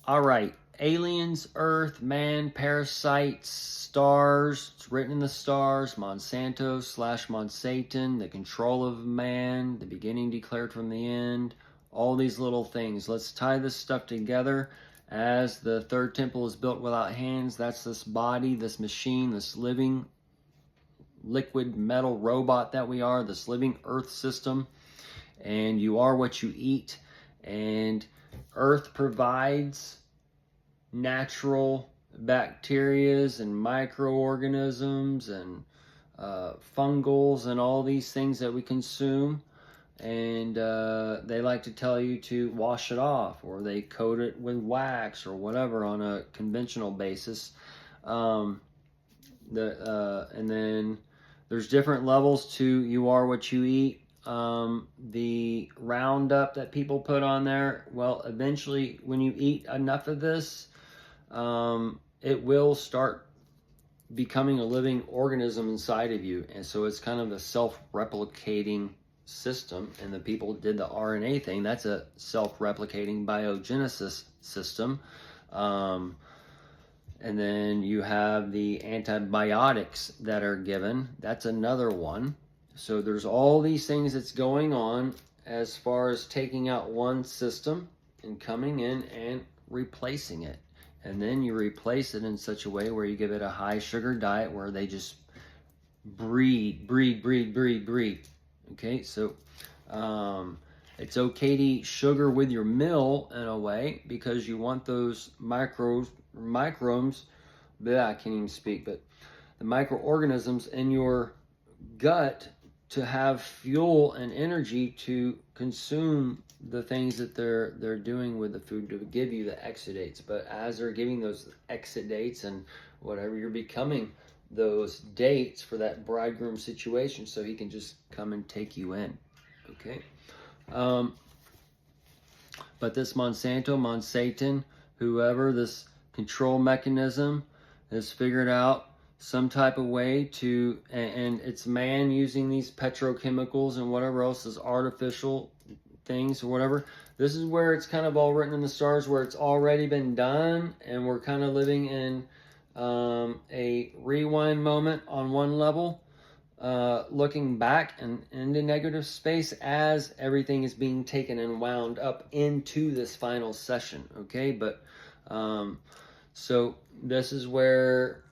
All right. Aliens, Earth, man, parasites, stars. It's written in the stars. Monsanto slash Monsatan, the control of man, the beginning declared from the end. All these little things. Let's tie this stuff together. As the third temple is built without hands, that's this body, this machine, this living liquid metal robot that we are, this living earth system. And you are what you eat. And earth provides natural bacterias and microorganisms and fungals and all these things that we consume. And they like to tell you to wash it off, or they coat it with wax or whatever on a conventional basis. And then there's different levels to you are what you eat. The Roundup that people put on there, well, eventually when you eat enough of this, it will start becoming a living organism inside of you. And so it's kind of a self-replicating system. And the people did the RNA thing, that's a self-replicating biogenesis system. And then you have the antibiotics that are given. That's another one. So there's all these things that's going on as far as taking out one system and coming in and replacing it. And then you replace it in such a way where you give it a high sugar diet where they just breed. Okay, so it's okay to eat sugar with your meal in a way because you want those microbes, I can't even speak, but the microorganisms in your gut to have fuel and energy to consume the things that they're doing with the food to give you the exudates. But as they're giving those exudates and whatever, you're becoming those dates for that bridegroom situation so he can just come and take you in. Okay. But this Monsatan, whoever, this control mechanism has figured out some type of way to, and it's man using these petrochemicals and whatever else is artificial things or whatever. This is where it's kind of all written in the stars, where it's already been done, and we're kind of living in a rewind moment on one level, looking back and into negative space as everything is being taken and wound up into this final session. Okay, but so this is where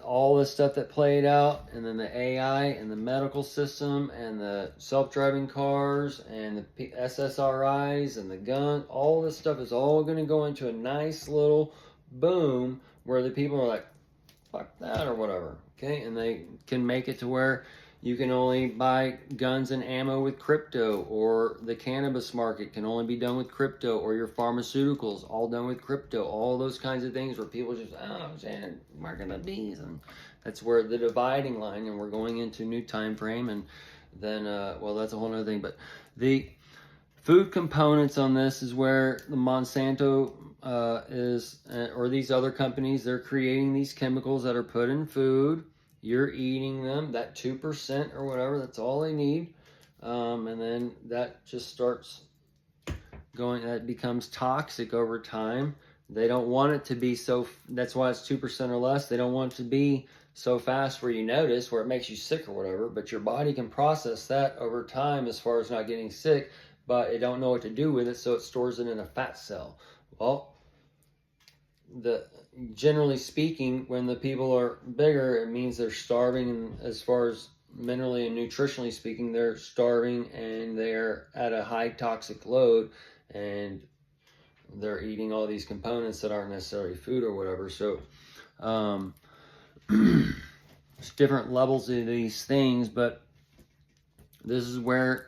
all the stuff that played out, and then the AI and the medical system and the self-driving cars and the SSRIs and the gun, all this stuff is all going to go into a nice little boom where the people are like, fuck that or whatever. Okay, and they can make it to where you can only buy guns and ammo with crypto, or the cannabis market can only be done with crypto, or your pharmaceuticals all done with crypto, all those kinds of things where people just, marking the bees, and that's where the dividing line, and we're going into a new time frame, and then, well, that's a whole other thing, but the food components on this is where the Monsanto is, or these other companies, they're creating these chemicals that are put in food. You're eating them, that 2% or whatever, that's all they need. And then that just starts going, that becomes toxic over time. They don't want it to be so, that's why it's 2% or less. They don't want it to be so fast where you notice, where it makes you sick or whatever, but your body can process that over time as far as not getting sick, but it don't know what to do with it, so it stores it in a fat cell. Well, generally speaking, when the people are bigger, it means they're starving, and as far as minerally and nutritionally speaking, they're starving and they're at a high toxic load, and they're eating all these components that aren't necessarily food or whatever. So there's different levels of these things, but this is where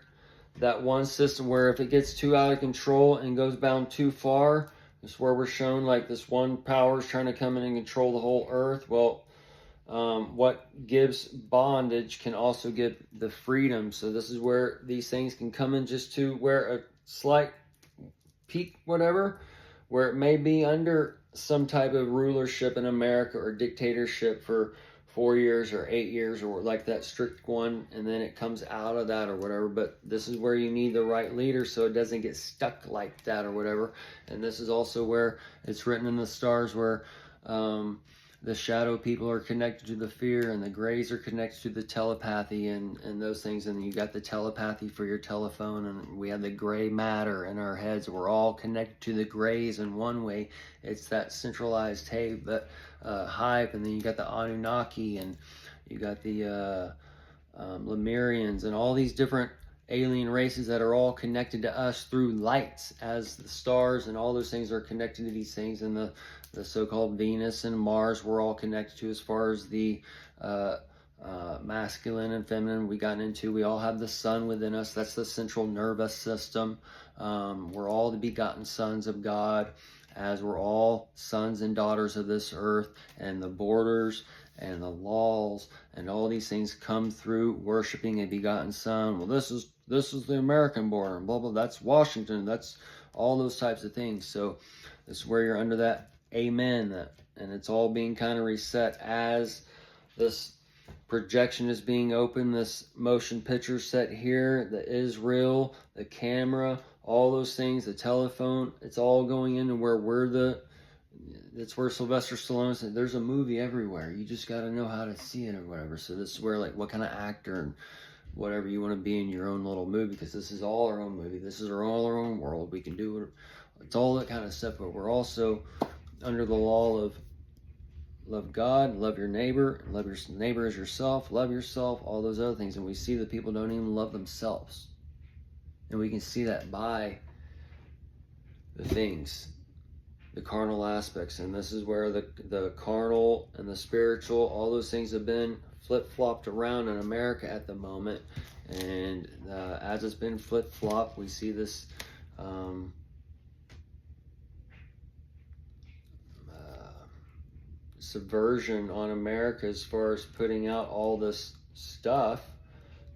that one system, where if it gets too out of control and goes down too far, it's where we're shown like this one power is trying to come in and control the whole earth. Well, what gives bondage can also give the freedom. So this is where these things can come in just to where a slight peak, whatever, where it may be under some type of rulership in America or dictatorship for 4 years or 8 years, or like that strict one, and then it comes out of that or whatever. But this is where you need the right leader so it doesn't get stuck like that or whatever. And this is also where it's written in the stars where the shadow people are connected to the fear, and the grays are connected to the telepathy and those things. And you got the telepathy for your telephone, and we have the gray matter in our heads. We're all connected to the grays in one way. It's that centralized hype, and then you got the Anunnaki, and you got the Lemurians, and all these different alien races that are all connected to us through lights, as the stars and all those things are connected to these things. And the so-called Venus and Mars we're all connected to, as far as the masculine and feminine we got into. We all have the sun within us. That's the central nervous system. We're all the begotten sons of God, as we're all sons and daughters of this earth. And the borders and the laws and all these things come through worshiping a begotten son. Well, this is the American border, and blah blah. That's Washington. That's all those types of things. So this is where you're under that amen, and it's all being kind of reset as this projection is being open. This motion picture set here, the Israel, the camera, all those things, the telephone, it's all going into where that's where Sylvester Stallone said there's a movie everywhere. You just got to know how to see it or whatever. So this is where, like, what kind of actor and whatever you want to be in your own little movie, because this is all our own movie. This is all our own world. We can do it. It's all that kind of stuff, but we're also under the law of love God, love your neighbor, love your neighbor as yourself, love yourself, all those other things. And we see that people don't even love themselves. And we can see that by the things, the carnal aspects. And this is where the carnal and the spiritual, all those things have been flip-flopped around in America at the moment. And as it's been flip-flopped, we see this subversion on America, as far as putting out all this stuff,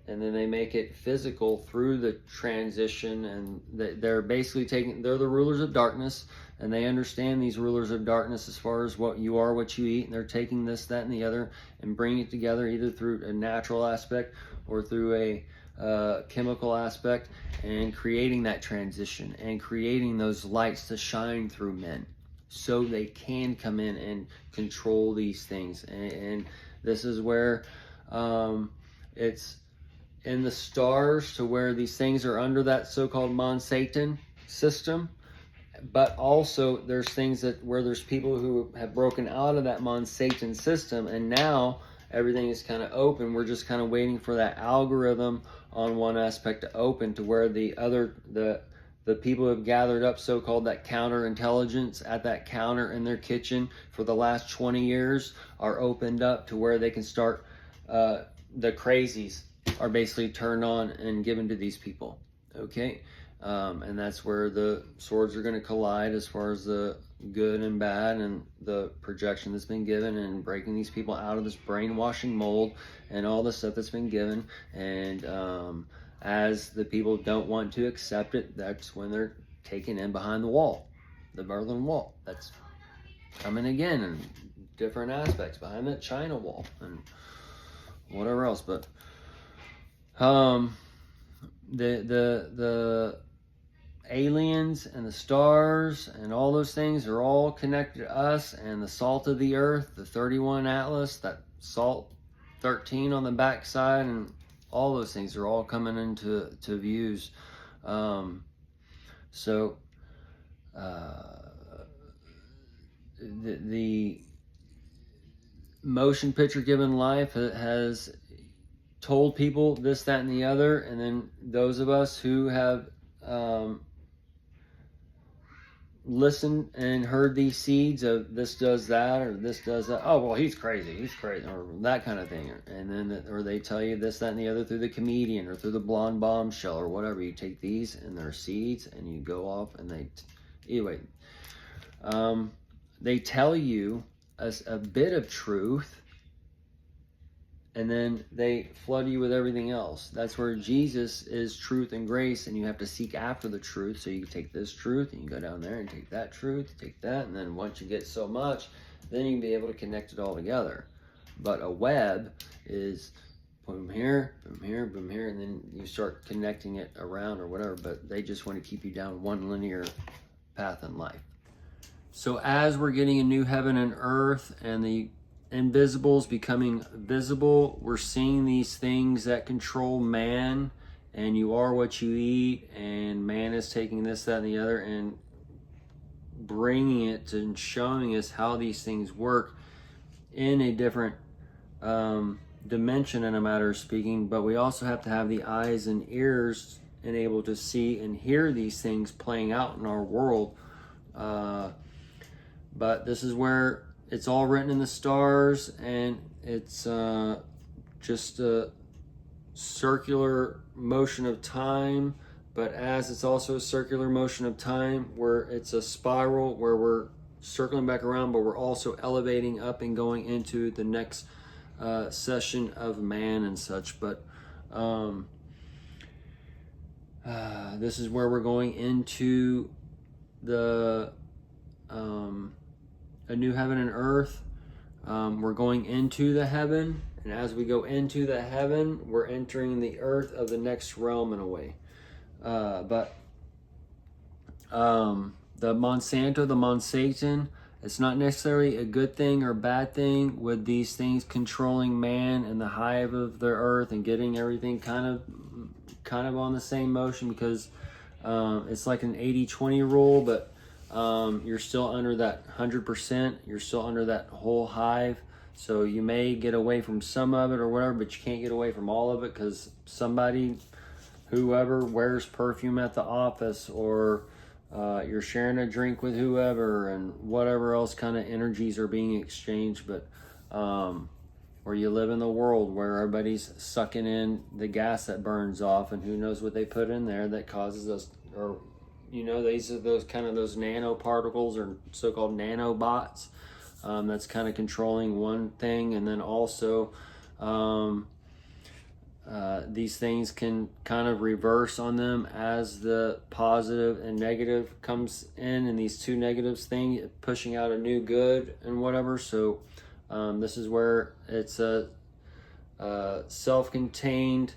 and then they make it physical through the transition. And they're basically they're the rulers of darkness, and they understand these rulers of darkness as far as what you are, what you eat, and they're taking this, that, and the other and bringing it together, either through a natural aspect or through a chemical aspect, and creating that transition and creating those lights to shine through men, so they can come in and control these things. And this is where it's in the stars, to where these things are under that so-called Mon-Satan system. But also there's things where there's people who have broken out of that Mon-Satan system, and now everything is kind of open. We're just kind of waiting for that algorithm on one aspect to open, to where the people who have gathered up so-called that counterintelligence at that counter in their kitchen for the last 20 years are opened up, to where they can start, the crazies are basically turned on and given to these people. Okay? And that's where the swords are going to collide, as far as the good and bad, and the projection that's been given, and breaking these people out of this brainwashing mold and all the stuff that's been given. And as the people don't want to accept it, that's when they're taken in behind the wall, the Berlin Wall. That's coming again in different aspects, behind that China wall and whatever else. But the aliens and the stars and all those things are all connected to us, and the salt of the earth, the 31 Atlas, that salt 13 on the backside, and all those things are all coming into views. So the motion picture given life has told people this, that, and the other. And then those of us who have listened and heard these seeds of this does that, or this does that, oh well, he's crazy, or that kind of thing. And then or they tell you this, that, and the other through the comedian or through the blonde bombshell or whatever. You take these and their seeds and you go off, and they tell you a bit of truth, and then they flood you with everything else. That's where Jesus is truth and grace, and you have to seek after the truth. So you can take this truth, and you go down there and take that truth, take that, and then once you get so much, then you can be able to connect it all together. But a web is boom here, boom here, boom here, and then you start connecting it around or whatever, but they just want to keep you down one linear path in life. So as we're getting a new heaven and earth and the invisible is becoming visible, we're seeing these things that control man, and you are what you eat, and man is taking this, that, and the other and bringing it to and showing us how these things work in a different dimension, in a matter of speaking. But we also have to have the eyes and ears and able to see and hear these things playing out in our world. But this is where it's all written in the stars, and it's just a circular motion of time. But as it's also a circular motion of time, where it's a spiral where we're circling back around, but we're also elevating up and going into the next session of man and such. But this is where we're going into the a new heaven and earth. We're going into the heaven, and as we go into the heaven, we're entering the earth of the next realm in a way. But the Monsanto, the Monsatan, it's not necessarily a good thing or bad thing with these things controlling man and the hive of the earth and getting everything kind of on the same motion, because it's like an 80-20 rule, but you're still under that 100%. You're still under that whole hive. So you may get away from some of it or whatever, but you can't get away from all of it, because somebody, whoever, wears perfume at the office, or you're sharing a drink with whoever, and whatever else kind of energies are being exchanged. But or you live in the world where everybody's sucking in the gas that burns off, and who knows what they put in there that causes us, or these are those kind of those nanoparticles or so-called nanobots that's kind of controlling one thing. And then also these things can kind of reverse on them as the positive and negative comes in, and these two negatives thing pushing out a new good and whatever. So this is where it's a self-contained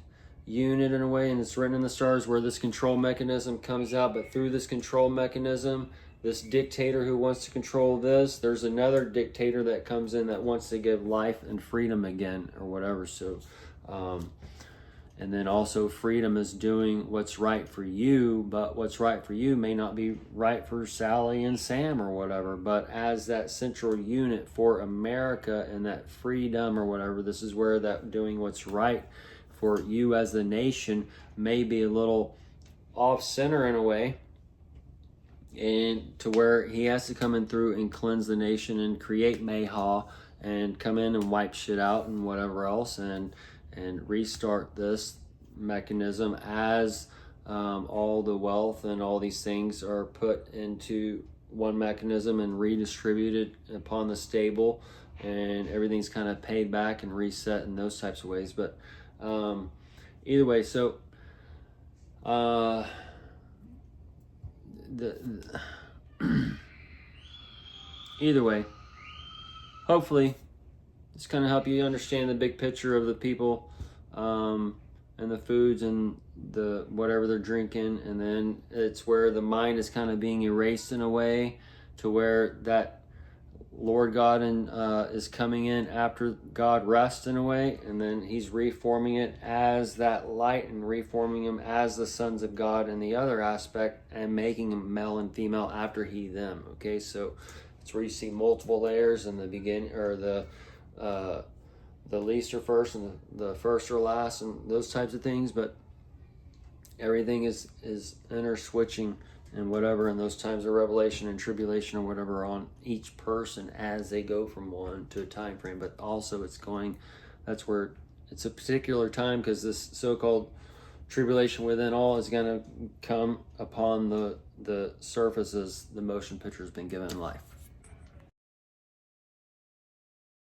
unit in a way, and it's written in the stars where this control mechanism comes out. But through this control mechanism, this dictator who wants to control this, there's another dictator that comes in that wants to give life and freedom again or whatever. So and then also freedom is doing what's right for you, but what's right for you may not be right for Sally and Sam or whatever. But as that central unit for America and that freedom or whatever, this is where that doing what's right for you as the nation may be a little off center in a way, and to where he has to come in through and cleanse the nation and create Mayhaw and come in and wipe shit out and whatever else, and restart this mechanism as all the wealth and all these things are put into one mechanism and redistributed upon the stable, and everything's kind of paid back and reset in those types of ways. But either way, so either way, hopefully it's kind of help you understand the big picture of the people and the foods and the whatever they're drinking. And then it's where the mind is kind of being erased in a way, to where that Lord God is coming in after God rests in a way, and then he's reforming it as that light and reforming them as the sons of God in the other aspect, and making them male and female after he them. Okay, so it's where you see multiple layers in the beginning, or the least or first, and the first or last, and those types of things. But everything is inner switching and whatever in those times of revelation and tribulation or whatever on each person as they go from one to a time frame. But also that's where it's a particular time, because this so-called tribulation within all is going to come upon the surface as the motion picture has been given in life.